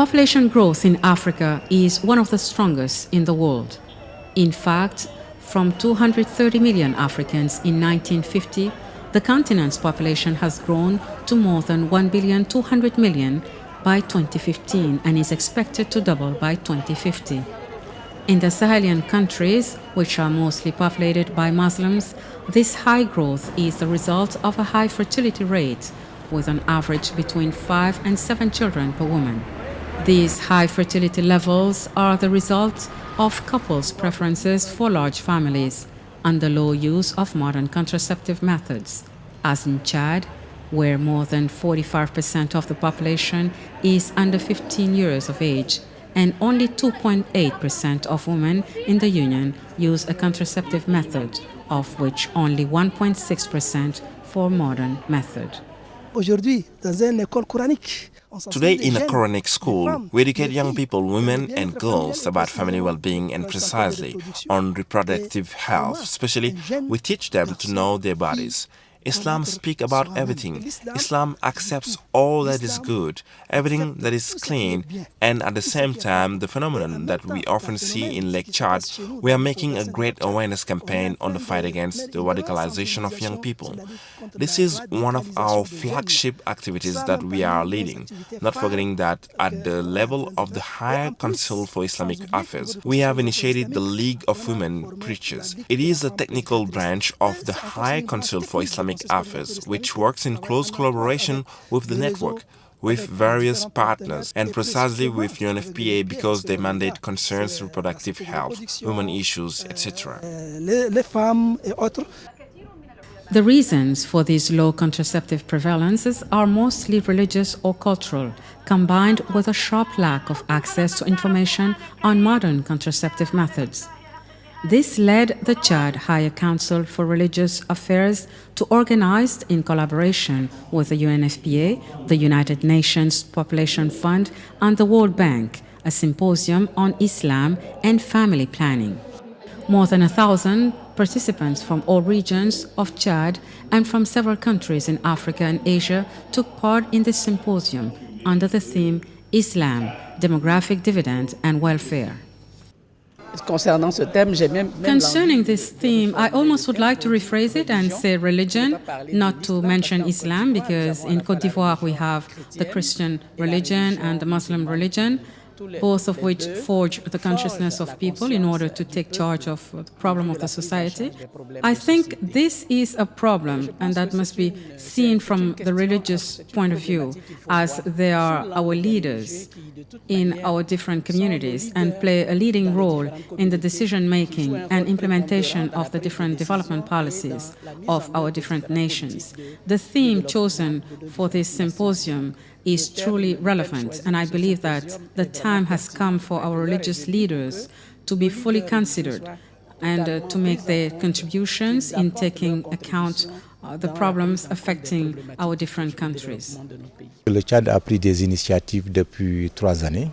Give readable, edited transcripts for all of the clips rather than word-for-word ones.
Population growth in Africa is one of the strongest in the world. In fact, from 230 million Africans in 1950, the continent's population has grown to more than 1,200,000,000 by 2015 and is expected to double by 2050. In the Sahelian countries, which are mostly populated by Muslims, this high growth is the result of a high fertility rate, with an average between 5 and 7 children per woman. These high fertility levels are the result of couples' preferences for large families and the low use of modern contraceptive methods, as in Chad, where more than 45% of the population is under 15 years of age, and only 2.8% of women in the Union use a contraceptive method, of which only 1.6% for modern method. Today, in a Quranic school, we educate young people, women and girls about family well-being and precisely on reproductive health. Especially, we teach them to know their bodies. Islam speaks about everything. Islam accepts all that is good, everything that is clean, and at the same time, the phenomenon that we often see in Lake Chad, we are making a great awareness campaign on the fight against the radicalization of young people. This is one of our flagship activities that we are leading, not forgetting that at the level of the Higher Council for Islamic Affairs, we have initiated the League of Women Preachers. It is a technical branch of the Higher Council for Islamic Affairs, which works in close collaboration with the network, with various partners, and precisely with UNFPA because their mandate concerns reproductive health, women issues, etc. The reasons for these low contraceptive prevalences are mostly religious or cultural, combined with a sharp lack of access to information on modern contraceptive methods. This led the Chad Higher Council for Religious Affairs to organize, in collaboration with the UNFPA, the United Nations Population Fund, and the World Bank, a symposium on Islam and family planning. More than 1,000 participants from all regions of Chad and from several countries in Africa and Asia took part in this symposium under the theme Islam, Demographic Dividend and Welfare. Concerning this theme, I almost would like to rephrase it and say religion, not to mention Islam, because in Côte d'Ivoire we have the Christian religion and the Muslim religion, both of which forge the consciousness of people in order to take charge of the problem of the society. I think this is a problem, and that must be seen from the religious point of view, as they are our leaders in our different communities and play a leading role in the decision-making and implementation of the different development policies of our different nations. The theme chosen for this symposium is truly relevant, and I believe that the time has come for our religious leaders to be fully considered and to make their contributions in taking account the problems affecting our different countries. Le Tchad a pris des initiatives depuis 3 années.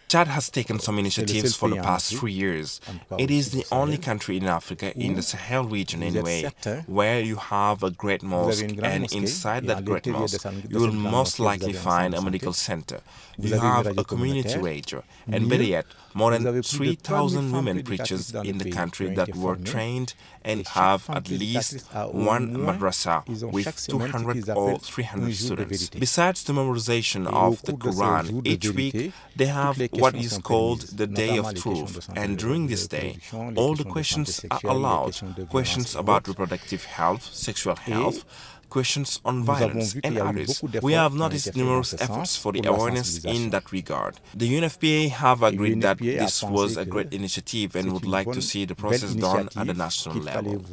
Chad has taken some initiatives for the past 3 years. It is the only country in Africa, in the Sahel region anyway, where you have a great mosque, and inside that great mosque, you will most likely find a medical center. You have a community radio, and better yet, more than 3,000 women preachers in the country that were trained and have at least one madrasa with 200 or 300 students. Besides the memorization of the Quran, each week they have what is called the Day of Truth, and during this day, all the questions are allowed. Questions about reproductive health, sexual health, questions on violence, and others. We have noticed numerous efforts for the awareness in that regard. The UNFPA have agreed that this was a great initiative and would like to see the process done at the national level.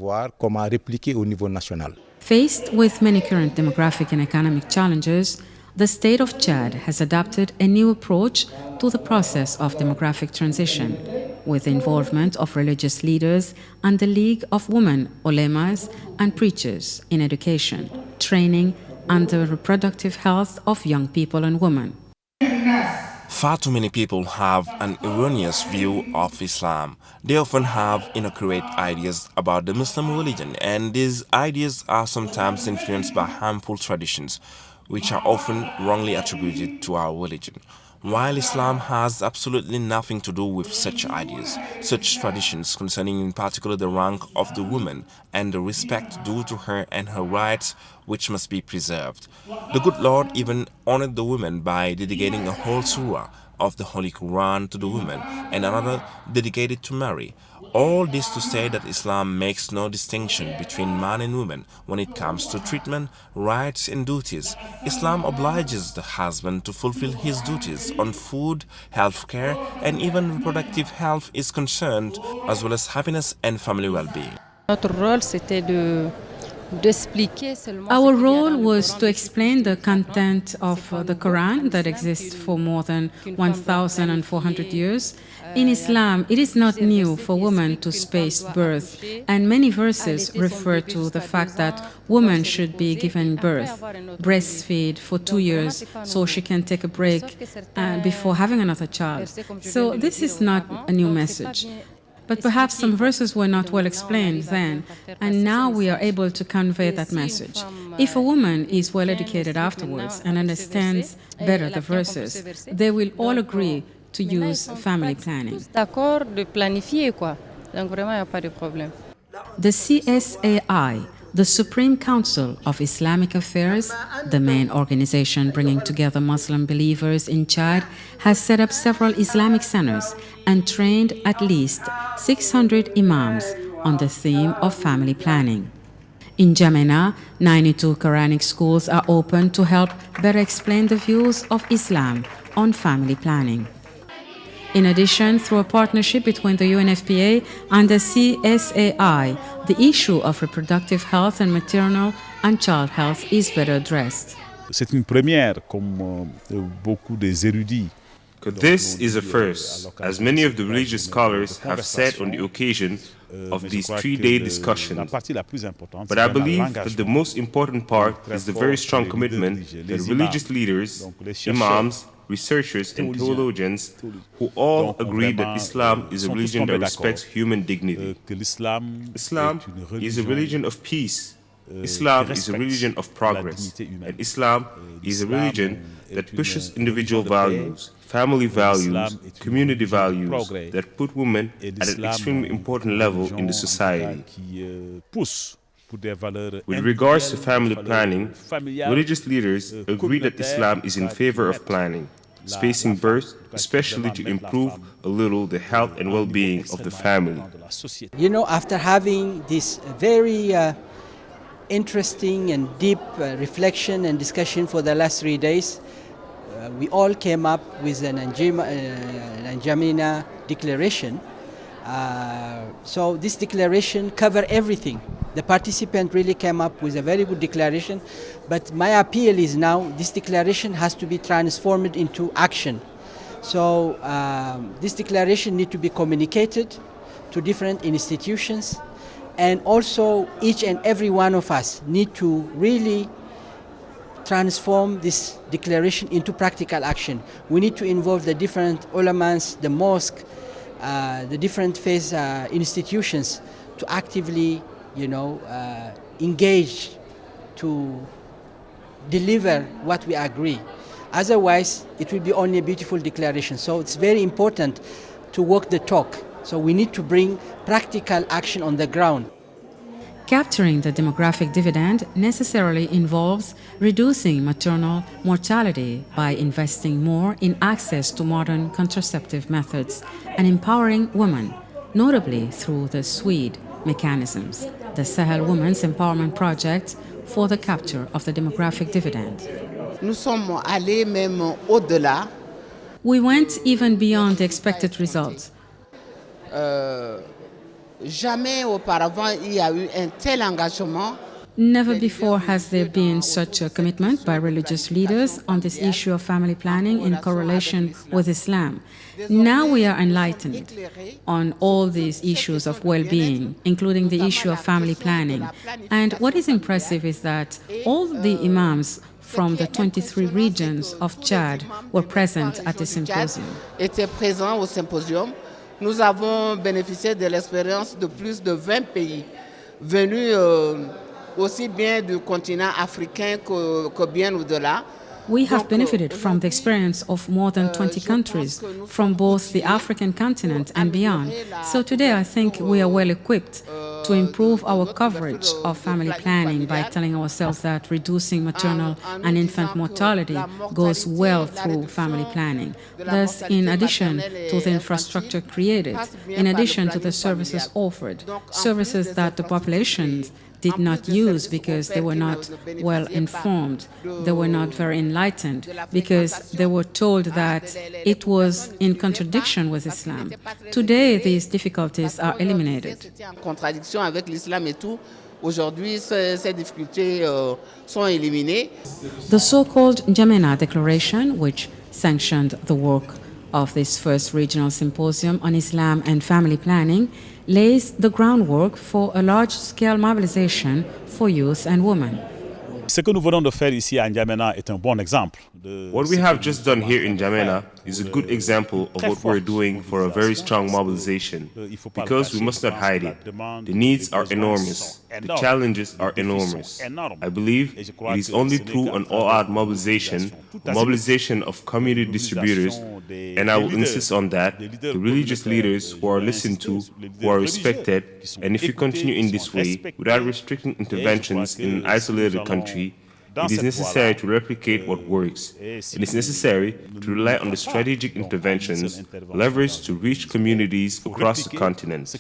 Faced with many current demographic and economic challenges, the state of Chad has adopted a new approach to the process of demographic transition, with the involvement of religious leaders and the League of Women, ulemas, and preachers in education, training, and the reproductive health of young people and women. Far too many people have an erroneous view of Islam. They often have inaccurate ideas about the Muslim religion, and these ideas are sometimes influenced by harmful traditions, which are often wrongly attributed to our religion. while Islam has absolutely nothing to do with such ideas, such traditions concerning in particular the rank of the woman and the respect due to her and her rights which must be preserved. The good Lord even honored the woman by dedicating a whole surah of the Holy Quran to the woman and another dedicated to Mary. All this to say that Islam makes no distinction between man and woman when it comes to treatment, rights and duties. Islam obliges the husband to fulfill his duties on food, health care and even reproductive health is concerned, as well as happiness and family well-being. Notre rôle, c'était Our role was to explain the content of the Quran that exists for more than 1,400 years. In Islam, it is not new for women to space birth, and many verses refer to the fact that women should be given birth, breastfeed for 2 years so she can take a break before having another child. So this is not a new message. But perhaps some verses were not well explained then, and now we are able to convey that message. If a woman is well educated afterwards and understands better the verses, they will all agree to use family planning. The CSAI, the Supreme Council of Islamic Affairs, the main organization bringing together Muslim believers in Chad, has set up several Islamic centers and trained at least 600 imams on the theme of family planning. In Jamena, 92 Quranic schools are open to help better explain the views of Islam on family planning. In addition, through a partnership between the UNFPA and the CSAI, the issue of reproductive health and maternal and child health is better addressed. C'est une première, comme beaucoup des érudits. This is a first, as many of the religious scholars have said on the occasion of these 3-day discussions. But I believe that the most important part is the very strong commitment that religious leaders, imams, researchers and theologians who all agree that Islam is a religion that respects human dignity. Islam is a religion of peace. Islam is a religion of progress. And Islam is a religion that pushes individual values, family values, community values that put women at an extremely important level in the society. With regards to family planning, religious leaders agree that Islam is in favor of planning, spacing birth, especially to improve a little the health and well-being of the family. You know, after having this very interesting and deep reflection and discussion for the last 3 days, we all came up with an N'Djamena declaration. So this declaration covered everything. The participant really came up with a very good declaration, but my appeal is now this declaration has to be transformed into action. So this declaration needs to be communicated to different institutions, and also each and every one of us need to really transform this declaration into practical action. We need to involve the different ulamas, the mosque, the different faith institutions to actively, engage to deliver what we agree. Otherwise, it will be only a beautiful declaration. So it's very important to walk the talk. So we need to bring practical action on the ground. Capturing the demographic dividend necessarily involves reducing maternal mortality by investing more in access to modern contraceptive methods and empowering women, notably through the SWEDE mechanisms, the Sahel Women's Empowerment Project for the capture of the demographic dividend. Nous sommes allés même au-delà. We went even beyond the expected results. Jamais auparavant il y a eu un tel engagement. Never before has there been such a commitment by religious leaders on this issue of family planning in correlation with Islam. Now we are enlightened on all these issues of well-being, including the issue of family planning. And what is impressive is that all the imams from the 23 regions of Chad were present at the symposium. Étaient présents au symposium. Nous avons bénéficié de l'expérience de plus de 20 pays venus aussi bien du continent africain que bien au-delà. We have benefited from the experience of more than 20 countries from both the African continent and beyond. So today I think we are well equipped to improve our coverage of family planning by telling ourselves that reducing maternal and infant mortality goes well through family planning. Thus, in addition to the infrastructure created, in addition to the services offered, services that the populations did not use because they were not well informed, they were not very enlightened, because they were told that it was in contradiction with Islam. Today, these difficulties are eliminated. The so-called N'Djamena Declaration, which sanctioned the work of this first regional symposium on Islam and family planning, lays the groundwork for a large-scale mobilization for youth and women. Ce que nous venons de faire ici à N'Djamena est un bon exemple. What we have just done here in N'Djamena is a good example of what we're doing for a very strong mobilization, because we must not hide it. The needs are enormous. The challenges are enormous. I believe it is only through an all-out mobilization, a mobilization of community distributors, and I will insist on that, the religious leaders who are listened to, who are respected, and if you continue in this way, without restricting interventions in an isolated country, it is necessary to replicate what works. It is necessary to rely on the strategic interventions leveraged to reach communities across the continent.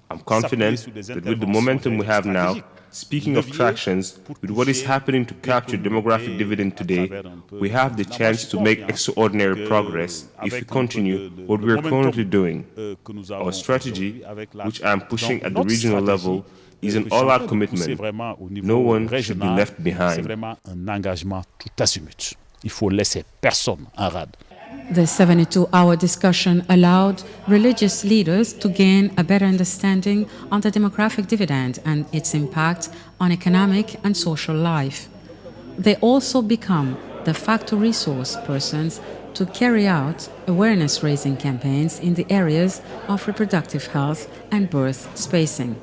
I'm confident that with the momentum we have now, speaking of tractions, with what is happening to capture demographic dividend today, we have the chance to make extraordinary progress if we continue what we are currently doing. Our strategy, which I am pushing at the regional level, is an all-out commitment. No one should be left behind. The 72-hour discussion allowed religious leaders to gain a better understanding on the demographic dividend and its impact on economic and social life. They also become de facto resource persons to carry out awareness-raising campaigns in the areas of reproductive health and birth spacing.